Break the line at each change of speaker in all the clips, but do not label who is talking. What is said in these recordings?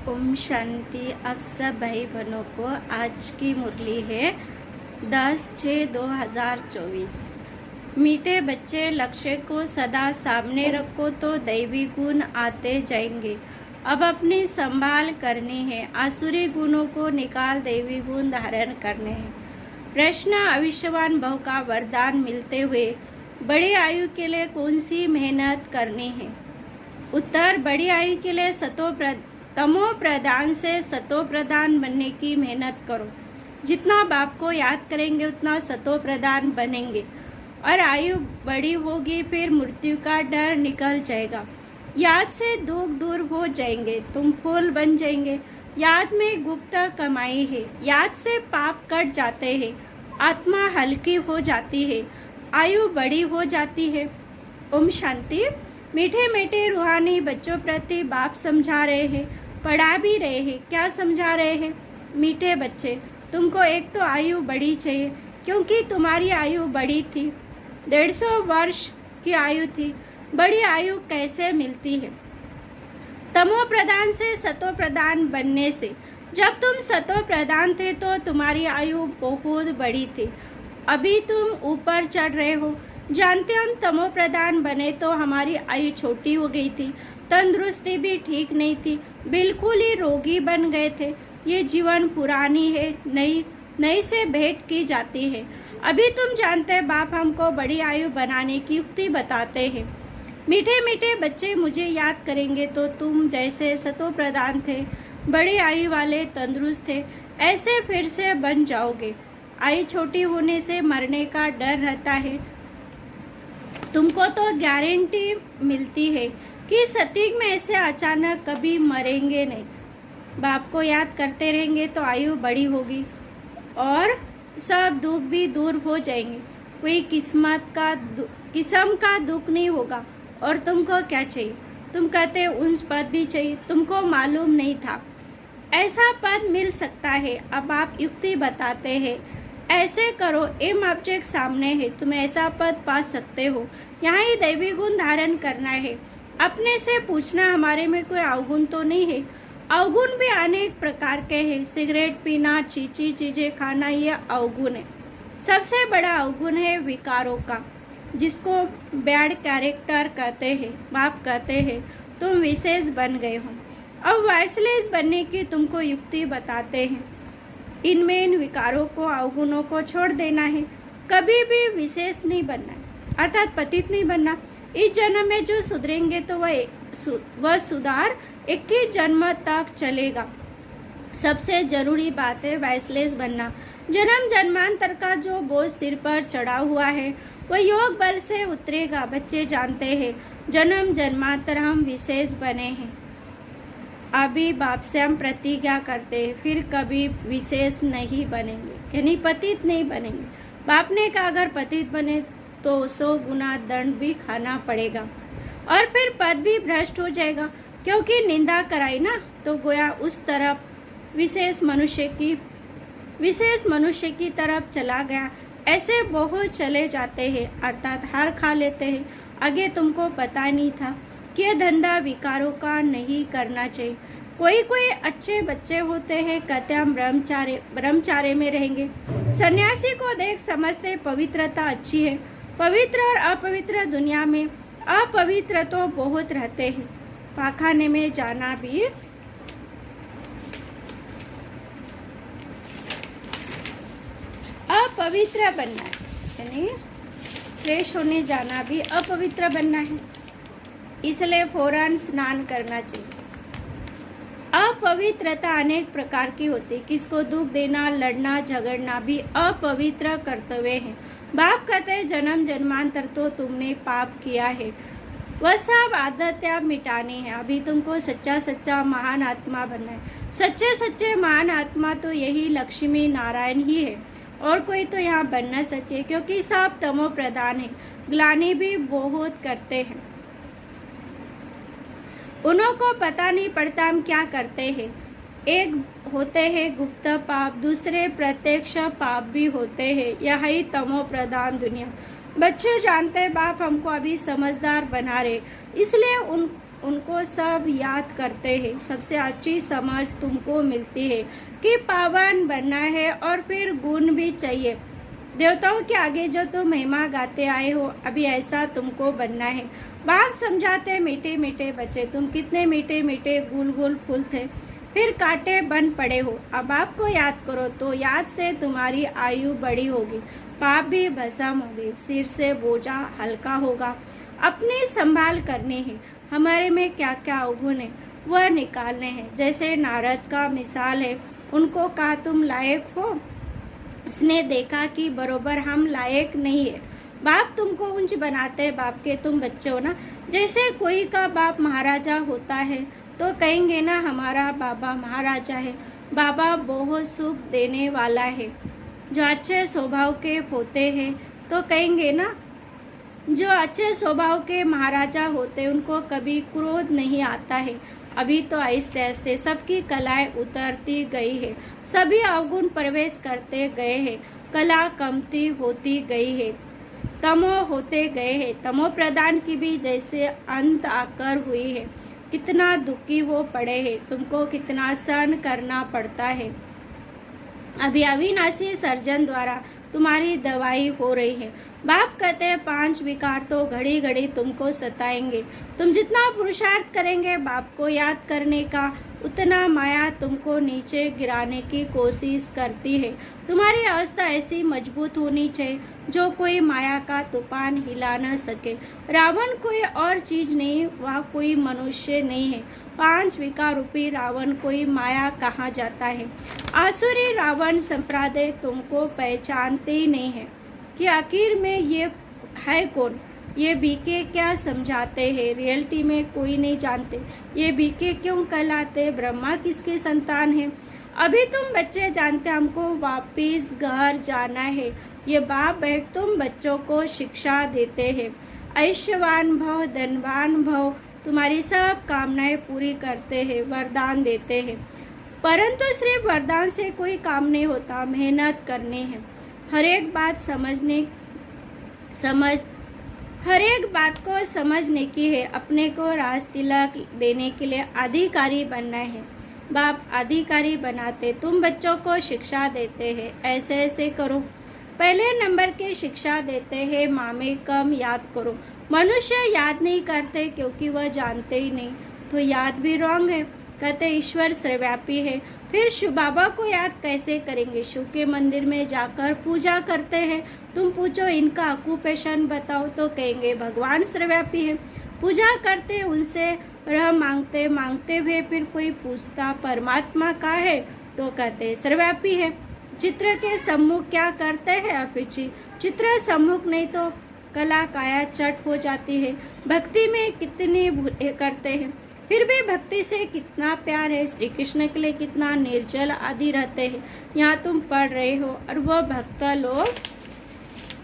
ओम शांति। आप सब भाई बहनों को आज की मुरली है 10/6/2024। मीठे बच्चे, लक्ष्य को सदा सामने रखो तो दैवी गुण आते जाएंगे। अब अपनी संभाल करनी है, आसुरी गुणों को निकाल दैवी गुण धारण करने हैं। प्रश्न, आयुष्मान भव का वरदान मिलते हुए बड़ी आयु के लिए कौन सी मेहनत करनी है? उत्तर, बड़ी आयु के लिए तमो प्रधान से सतो प्रधान बनने की मेहनत करो। जितना बाप को याद करेंगे उतना सतो प्रधान बनेंगे और आयु बड़ी होगी, फिर मृत्यु का डर निकल जाएगा। याद से दुख दूर हो जाएंगे, तुम फूल बन जाएंगे। याद में गुप्त कमाई है, याद से पाप कट जाते हैं, आत्मा हल्की हो जाती है, आयु बड़ी हो जाती है। ओम शांति। मीठे मीठे रूहानी बच्चों प्रति बाप समझा रहे हैं, पढ़ा भी रहे हैं। क्या समझा रहे हैं? मीठे बच्चे, तुमको एक तो आयु बड़ी चाहिए, क्योंकि तुम्हारी आयु बड़ी थी, 150 वर्ष की आयु थी। बड़ी आयु कैसे मिलती है? तमो प्रधान से सतो प्रधान बनने से। जब तुम सतो प्रधान थे तो तुम्हारी आयु बहुत बड़ी थी, अभी तुम ऊपर चढ़ रहे हो। जानते हम तमो प्रधान बने तो हमारी आयु छोटी हो गई थी, तंदुरुस्ती भी ठीक नहीं थी, बिल्कुल ही रोगी बन गए थे। ये जीवन पुरानी है, नई से भेंट की जाती है। अभी तुम जानते हैं बाप हमको बड़ी आयु बनाने की युक्ति बताते हैं। मीठे मीठे बच्चे, मुझे याद करेंगे तो तुम जैसे सतो प्रधान थे, बड़ी आयु वाले, तंदुरुस्त थे, ऐसे फिर से बन जाओगे। आयु छोटी होने से मरने का डर रहता है। तुमको तो गारंटी मिलती है कि सतयुग में ऐसे अचानक कभी मरेंगे नहीं। बाप को याद करते रहेंगे तो आयु बड़ी होगी और सब दुख भी दूर हो जाएंगे। कोई किस्म का दुख नहीं होगा। और तुमको क्या चाहिए? तुम कहते उन पद भी चाहिए, तुमको मालूम नहीं था ऐसा पद मिल सकता है। अब आप युक्ति बताते हैं, ऐसे करो, एम ऑब्जेक्ट सामने है, तुम ऐसा पद पा सकते हो। यहाँ ही दैवी गुण धारण करना है। अपने से पूछना, हमारे में कोई अवगुण तो नहीं है? अवगुण भी अनेक प्रकार के हैं। सिगरेट पीना, चीची चीज़ें खाना, ये अवगुण है। सबसे बड़ा अवगुण है विकारों का, जिसको बैड कैरेक्टर कहते हैं। बाप कहते हैं तुम विशेष बन गए हो। अब वाइसलेस बनने की तुमको युक्ति बताते हैं। इनमें इन विकारों को, अवगुणों को छोड़ देना है। कभी भी विशेष नहीं बनना है, अर्थात पतित नहीं बनना। इस जन्म में जो सुधरेंगे तो वह सुधार 21 जन्म तक चलेगा। सबसे जरूरी बात है वाइसलेस बनना। जन्म जन्मांतर का जो बोझ सिर पर चढ़ा हुआ है वह योग बल से उतरेगा। बच्चे जानते हैं जन्म जन्मांतर हम विशेष बने हैं। अभी बाप से हम प्रतिज्ञा करते हैं, फिर कभी विशेष नहीं बनेंगे, यानी पतित नहीं बनेंगे। बाप ने कहा अगर पतित बने तो 100 गुना दंड भी खाना पड़ेगा और फिर पद भी भ्रष्ट हो जाएगा, क्योंकि निंदा कराई ना तो गोया उस तरफ विशेष मनुष्य की तरफ चला गया। ऐसे बहुत चले जाते हैं, अर्थात हार खा लेते हैं। आगे तुमको पता नहीं था कि यह धंधा विकारों का नहीं करना चाहिए। कोई अच्छे बच्चे होते हैं, कहते हम ब्रह्मचार्य में रहेंगे। सन्यासी को देख समझते पवित्रता अच्छी है। पवित्र और अपवित्र दुनिया में अपवित्र तो बहुत रहते हैं। पाखाने में जाना भी अपवित्र बनना है, यानी फ्रेश होने जाना भी अपवित्र बनना है, इसलिए फौरन स्नान करना चाहिए। अपवित्रता अनेक प्रकार की होती है। किसको दुख देना, लड़ना, झगड़ना भी अपवित्र कर्तव्य है। बाप कहते हैं जन्म जन्मांतर तो तुमने पाप किया है, वह सब आदतें मिटानी है। अभी तुमको सच्चा महान आत्मा बनना है। सच्चे महान आत्मा तो यही लक्ष्मी नारायण ही है, और कोई तो यहाँ बन न सके, क्योंकि सब तमो प्रधान है। ग्लानि भी बहुत करते हैं, उन्हों को पता नहीं पड़ता हम क्या करते हैं। एक होते हैं गुप्त पाप, दूसरे प्रत्यक्ष पाप भी होते हैं। यही तमो प्रधान दुनिया। बच्चे जानते हैं बाप हमको अभी समझदार बना रहे, इसलिए उनको सब याद करते हैं। सबसे अच्छी समझ तुमको मिलती है कि पावन बनना है और फिर गुण भी चाहिए। देवताओं के आगे जो तुम महिमा गाते आए हो, अभी ऐसा तुमको बनना है। बाप समझाते, मीठे मीठे बच्चे, तुम कितने मीठे मीठे गुल गुल फूल थे, फिर कांटे बन पड़े हो। अब आपको याद करो तो याद से तुम्हारी आयु बड़ी होगी, पाप भी भस्म होगी, सिर से बोझा हल्का होगा। अपनी संभाल करनी है। हमारे में क्या क्या अवगुण है वह निकालने हैं। जैसे नारद का मिसाल है, उनको कहा तुम लायक हो, उसने देखा कि बरोबर हम लायक नहीं है। बाप तुमको ऊंच बनाते, बाप के तुम बच्चे हो ना। जैसे कोई का बाप महाराजा होता है तो कहेंगे ना हमारा बाबा महाराजा है। बाबा बहुत सुख देने वाला है। जो अच्छे स्वभाव के होते हैं तो कहेंगे ना, जो अच्छे स्वभाव के महाराजा होते उनको कभी क्रोध नहीं आता है। अभी तो आहिस्ते आहिस्ते सबकी कलाएं उतरती गई है, सभी अवगुण प्रवेश करते गए हैं, कला कमती होती गई है, तमो होते गए हैं। तमो प्रदान की भी जैसे अंत आकर हुई है। कितना दुखी हो पड़े हैं, तुमको कितना सहन करना पड़ता है। अभी अविनाशी सर्जन द्वारा तुम्हारी दवाई हो रही है। बाप कहते हैं 5 विकार तो घड़ी घड़ी तुमको सताएंगे। तुम जितना पुरुषार्थ करेंगे बाप को याद करने का, उतना माया तुमको नीचे गिराने की कोशिश करती है। तुम्हारी अवस्था ऐसी मजबूत होनी चाहिए जो कोई माया का तूफान हिला न सके। रावण कोई और चीज नहीं, वह कोई मनुष्य नहीं है। 5 विकार रूपी रावण कोई माया कहाँ जाता है। आसुरी रावण संप्रदाय तुमको पहचानते ही नहीं है कि आखिर में ये है कौन। ये बीके क्या समझाते हैं, रियलिटी में कोई नहीं जानते। ये बीके क्यों कहलाते, ब्रह्मा किसके संतान है। अभी तुम बच्चे जानते हमको वापिस घर जाना है। ये बाप बैठ तुम बच्चों को शिक्षा देते हैं। ऐश्वर्यवान भव, धनवान भव, तुम्हारी सब कामनाएं पूरी करते हैं, वरदान देते हैं। परंतु सिर्फ वरदान से कोई काम नहीं होता, मेहनत करनी है। हर एक बात को समझने की है। अपने को राज तिलक देने के लिए अधिकारी बनना है। बाप अधिकारी बनाते, तुम बच्चों को शिक्षा देते हैं, ऐसे ऐसे करो। पहले नंबर की शिक्षा देते हैं, मामे कम याद करो। मनुष्य याद नहीं करते क्योंकि वह जानते ही नहीं, तो याद भी रॉन्ग है। कहते ईश्वर सर्वव्यापी है, फिर शिव बाबा को याद कैसे करेंगे। शिव के मंदिर में जाकर पूजा करते हैं। तुम पूछो इनका ऑक्यूपेशन बताओ तो कहेंगे भगवान सर्वव्यापी है। पूजा करते उनसे रह मांगते, मांगते हुए फिर कोई पूछता परमात्मा का है तो कहते सर्वव्यापी है। चित्र के सम्मुख क्या करते हैं, और फिर चित्र सम्मुख नहीं तो कला काया चट हो जाती है। भक्ति में कितनी भूले करते हैं, फिर भी भक्ति से कितना प्यार है। श्री कृष्ण के लिए कितना निर्जल आदि रहते हैं। यहाँ तुम पढ़ रहे हो और वह भक्त लोग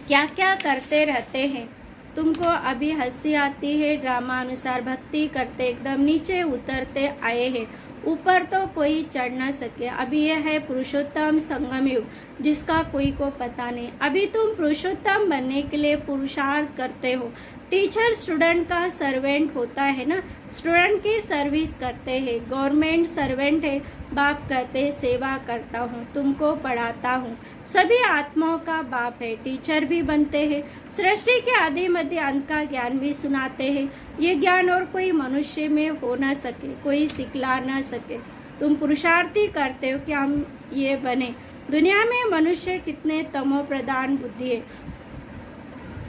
क्या क्या करते रहते हैं। तुमको अभी हंसी आती है, ड्रामा अनुसार भक्ति करते एकदम नीचे उतरते आए हैं, ऊपर तो कोई चढ़ ना सके। अभी यह है पुरुषोत्तम संगम युग, जिसका कोई को पता नहीं। अभी तुम पुरुषोत्तम बनने के लिए पुरुषार्थ करते हो। टीचर स्टूडेंट का सर्वेंट होता है ना, स्टूडेंट की सर्विस करते हैं। गवर्नमेंट सर्वेंट है, बाप कहते सेवा करता हूँ, तुमको पढ़ाता हूँ। सभी आत्माओं का बाप है, टीचर भी बनते हैं। सृष्टि के आदि मध्य अंत का ज्ञान भी सुनाते हैं। ये ज्ञान और कोई मनुष्य में हो ना सके, कोई सिखला ना सके। तुम पुरुषार्थी करते हो कि हम ये बने। दुनिया में मनुष्य कितने तमो प्रधान बुद्धि है,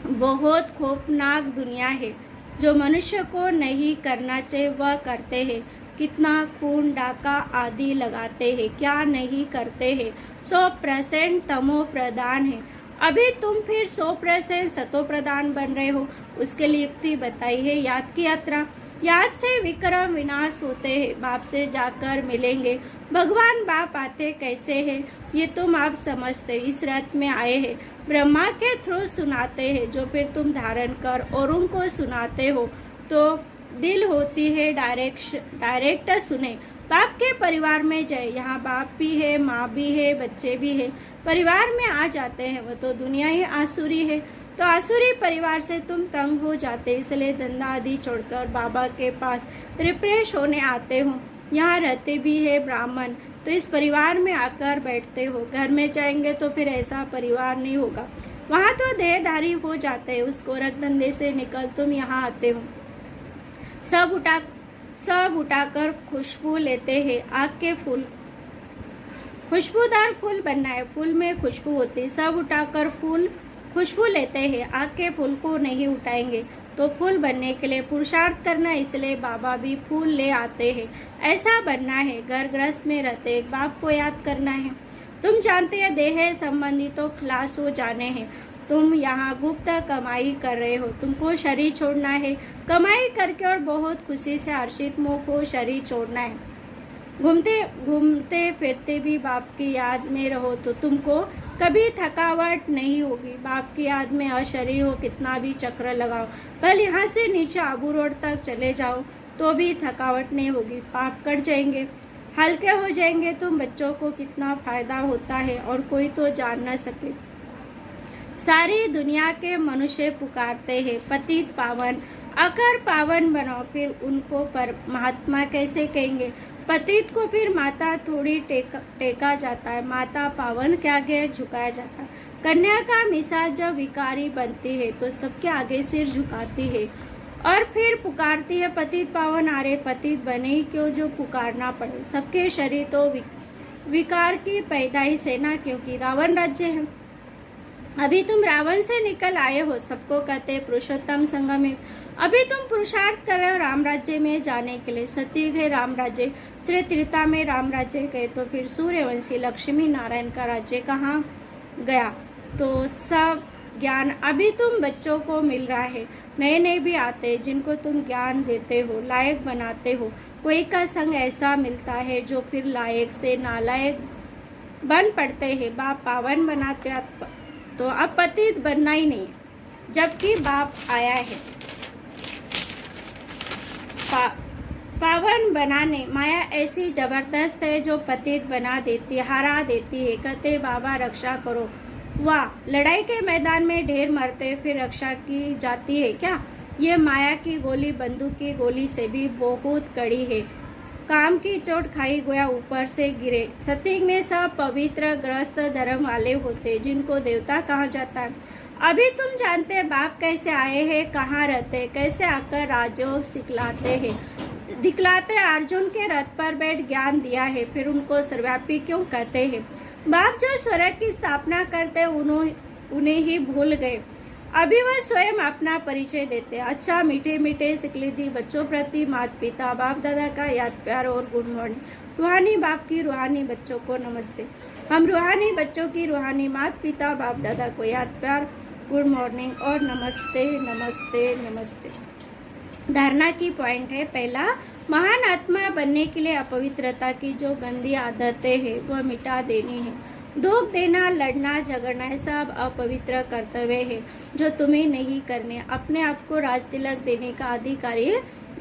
बहुत खौफनाक दुनिया है। जो मनुष्य को नहीं करना चाहिए वह करते हैं। कितना खून डाका आदि लगाते हैं, क्या नहीं करते हैं। 100% तमो प्रधान है। अभी तुम फिर 100% सतो प्रधान बन रहे हो। उसके लिए युक्ति बताई है, याद की यात्रा। याद से विक्रम विनाश होते हैं, बाप से जाकर मिलेंगे। भगवान बाप आते कैसे हैं ये तुम आप समझते। इस रथ में आए हैं, ब्रह्मा के थ्रू सुनाते हैं, जो फिर तुम धारण कर और उनको सुनाते हो तो दिल होती है डायरेक्ट सुने। बाप के परिवार में जाए, यहाँ बाप भी है, माँ भी है, बच्चे भी है, परिवार में आ जाते हैं। वो तो दुनिया ही आसुरी है। तो आसुरी परिवार से तुम तंग हो जाते, इसलिए धंधा आदि छोड़कर बाबा के पास रिफ्रेश होने आते हो। यहाँ रहते भी है ब्राह्मण, तो इस परिवार में आकर बैठते हो। घर में जाएंगे तो फिर ऐसा परिवार नहीं होगा, वहाँ तो देहधारी हो जाते हैं। उस गोरख धंधे से निकल तुम यहाँ आते हो। सब उठाकर खुशबू लेते हैं। आग के फूल, खुशबूदार फूल बनना है, फूल में खुशबू होती है। सब उठाकर फूल खुशबू लेते हैं, आग के फूल को नहीं उठाएंगे तो फूल बनने के लिए पुरुषार्थ करना, इसलिए बाबा भी फूल ले आते हैं। ऐसा बनना है। घर गृहस्थ में रहते एक बाप को याद करना है। तुम जानते हो देह संबंधी तो खलास हो जाने हैं। तुम यहाँ गुप्त कमाई कर रहे हो, तुमको शरीर छोड़ना है। कमाई करके और बहुत खुशी से हर्षित मुँह को शरीर छोड़ना है। घूमते फिरते भी बाप की याद में रहो तो तुमको कभी थकावट नहीं होगी। बाप की याद में अशरीर हो, कितना भी चक्र लगाओ, कल यहाँ से नीचे आबू रोड तक चले जाओ तो भी थकावट नहीं होगी। पाप कट जाएंगे, हल्के हो जाएंगे। तुम बच्चों को कितना फायदा होता है और कोई तो जान न सके। सारी दुनिया के मनुष्य पुकारते हैं पतित पावन, आकर पावन बनाओ। फिर उनको पर महात्मा कैसे कहेंगे? पतित को फिर माता थोड़ी टेका जाता है, माता पावन के आगे झुकाया जाता है। कन्या का मिसाल जब विकारी बनती है तो सबके आगे सिर झुकाती है और फिर पुकारती है पतित पावन। अरे पतित बने ही क्यों जो पुकारना पड़े। सबके शरीर तो विकार की पैदाइश है ना, क्योंकि रावण राज्य है। अभी तुम रावण से निकल आए हो। सबको कहते पुरुषोत्तम संगम है। अभी तुम पुरुषार्थ कर रहे हो राम राज्य में जाने के लिए। सतयुग है राम राज्य, श्री त्रेता में राम राज्य गए तो फिर सूर्यवंशी लक्ष्मी नारायण का राज्य कहाँ गया? तो सब ज्ञान अभी तुम बच्चों को मिल रहा है। नए नए भी आते हैं जिनको तुम ज्ञान देते हो, लायक बनाते हो। कोई का संग ऐसा मिलता है जो फिर लायक से नालायक बन पड़ते हैं। बाप पावन बनाते तो अब पतित बनना ही नहीं, जबकि बाप आया है पावन बनाने। माया ऐसी जबरदस्त है जो पतित बना देती, हरा देती है। कहते बाबा रक्षा करो, वाह लड़ाई के मैदान में ढेर मरते फिर रक्षा की जाती है क्या? ये माया की गोली बंदूक की गोली से भी बहुत कड़ी है। काम की चोट खाई गया ऊपर से गिरे। सतयुग में सब पवित्र ग्रस्त धर्म वाले होते जिनको देवता कहा जाता है। अभी तुम जानते बाप कैसे आए हैं, कहाँ रहते, कैसे आकर राजयोग दिखलाते। अर्जुन के रथ पर बैठ ज्ञान दिया है, फिर उनको सर्वव्यापी क्यों कहते हैं? बाप जो स्वर्ग की स्थापना करते उन्हें ही भूल गए। अभी वह स्वयं अपना परिचय देते। अच्छा मीठे मीठे सिकलिदी बच्चों प्रति माता पिता बाप दादा का याद प्यार और गुड मॉर्निंग। रूहानी बाप की रूहानी बच्चों को नमस्ते। हम रूहानी बच्चों की रूहानी माता पिता बाप दादा को याद प्यार गुड मॉर्निंग और नमस्ते नमस्ते नमस्ते। धारणा की पॉइंट है, पहला महान आत्मा बनने के लिए अपवित्रता की जो गंदी आदतें हैं वह मिटा देनी है। दुख देना, लड़ना, झगड़ना है सब अपवित्र कर्तव्य है जो तुम्हें नहीं करने। अपने आप को राज तिलक देने का अधिकारी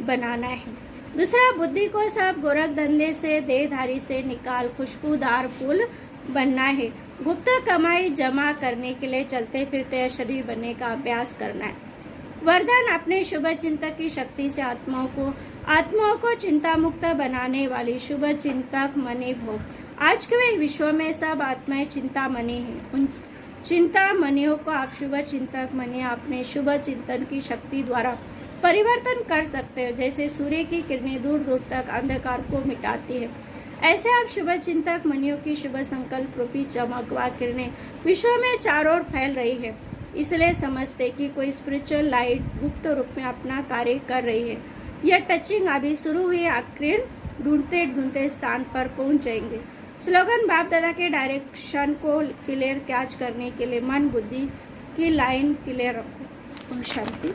बनाना है। दूसरा, बुद्धि को सब गोरख धंधे से देहधारी से निकाल खुशबूदार फूल बनना है। गुप्त कमाई जमा करने के लिए चलते फिरते शरीर बनने का अभ्यास करना है। वरदान, अपने शुभ चिंतक की शक्ति से आत्माओं को चिंता मुक्त बनाने वाली शुभ चिंतक मणि भो। आज के विश्व में सब आत्माएं चिंता मणि हैं। उन चिंता मणियों को आप शुभ चिंतक मणि अपने शुभ चिंतन की शक्ति द्वारा परिवर्तन कर सकते हो। जैसे सूर्य की किरणें दूर दूर तक अंधकार को मिटाती है, ऐसे आप शुभ चिंतक मणियों की शुभ संकल्प रूपी चमकवा किरणें विश्व में चारों ओर फैल रही है। इसलिए समझते कि कोई स्पिरिचुअल लाइट गुप्त रूप में अपना कार्य कर रही है। यह टचिंग अभी शुरू हुई, आखिर ढूंढते ढूंढते स्थान पर पहुंच जाएंगे। स्लोगन, बाप दादा के डायरेक्शन को क्लियर कैच करने के लिए मन बुद्धि की लाइन क्लियर रखो। शांति।